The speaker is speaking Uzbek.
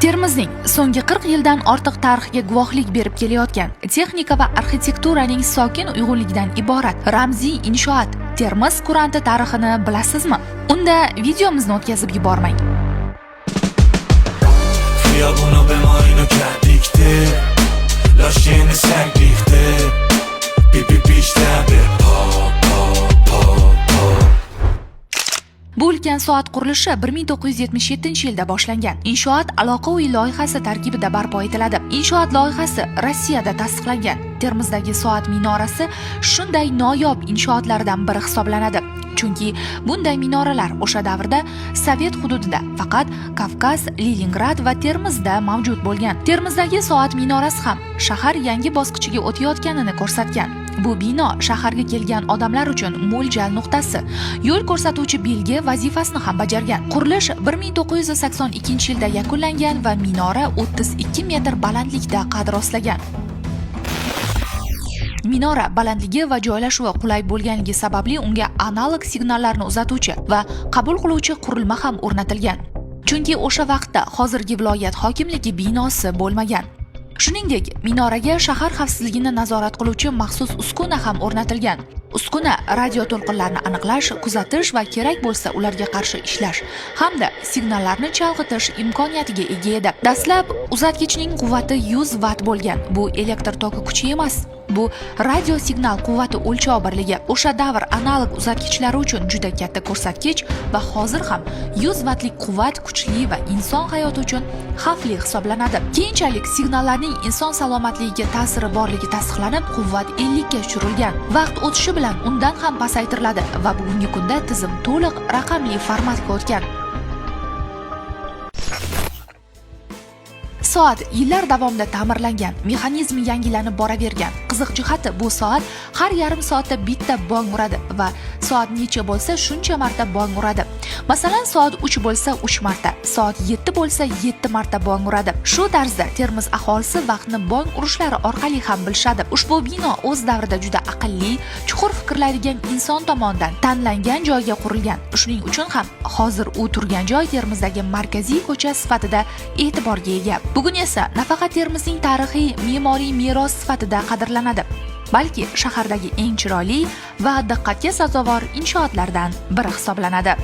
Termizning so'nggi 40 yildan ortiq tarixiga guvohlik berib kelayotgan texnika va arxitekturaning sokin uyg'unligidan iborat ramziy inshoot Termiz kuranti tarixini bilasizmi? Unda videomizni o'tkazib yubormang. خیابونو به ما اینو کرد دیکته لاشین سنگ ریخته بیشتر به پا Bu ulkan soat qurilishi 1977-yilda boshlangan. Inshoot aloqa uyi loyihasi tarkibida barpo etiladi. Inshoot loyihasi Rossiyada tasdiqlangan. Termizdagi soat minorasi shunday noyob inshootlardan biri hisoblanadi. Chunki bunday minoralar o'sha davrda Sovet hududida faqat Kavkaz, Leningrad va Termizda mavjud bo'lgan. Termizdagi soat minorasi ham shahar yangi bosqichiga o'tayotganini ko'rsatgan. Bu bino shaharga kelgan odamlar uchun mo'ljal nuqtasi, yo'l ko'rsatuvchi belgi vazifasini ham bajargan. Qurilish 1982-yilda yakunlangan va minora 32 metr balandlikda qad rostlagan. Minora balandligi va joylashuvi qulay bo'lganligi sababli unga analog signallarni uzatuvchi va qabul qiluvchi qurilma ham o'rnatilgan. Chunki o'sha vaqtda hozirgi viloyat hokimligi binosi bo'lmagan. Shuningdek, minoraga shahar xavfsizligini nazorat qiluvchi maxsus uskuna ham o'rnatilgan. Uskuna radio to'lqinlarni aniqlash, kuzatish va kerak bo'lsa ularga qarshi ishlash hamda signallarni chalg'itish imkoniyatiga ega edi. Dastlab uzatgichning quvvati 100 watt bo'lgan. Bu elektr toki kuchi emas. Bu radio signal quvvati o'lchov birligi. O'sha davr analog uzatgichlari uchun juda katta ko'rsatkich va hozir ham 100 wattlik quvvat kuchli va inson hayoti uchun xavfli hisoblanadi. Keyinchalik signallarning inson salomatligiga ta'siri borligi tasdiqlanib, quvvat 50 ga tushirilgan. Vaqt o'tishi bilan undan ham pasaytiriladi va bugungi kunda tizim to'liq raqamli formatga o'tgan. Soat yillar davomida ta'mirlangan, mexanizmi yangilanib boravergan. Qiziq jihati bu soat har yarim soatda bitta bong uradi va soat necha bo'lsa shuncha marta bong uradi. Masalan, soat 3 bo'lsa 3 marta, soat 7 bo'lsa 7 marta bong uradi. Shu tarzda Termiz aholisi vaqtni bong urishlari orqali ham bilishadi. Ushbu bino o'z davrida juda aqlli, chuqur fikrlaydigan inson tomonidan tanlangan joyga qurilgan. Shuning uchun ham hozir u turgan joy Termizdagi markaziy ko'cha sifatida e'tiborga ega. Bugun esa nafaqat Termizning tarixiy me'moriy meros sifatida qadrlanadi, balki shahardagi eng chiroyli va diqqatga sazovor inshootlardan biri hisoblanadi.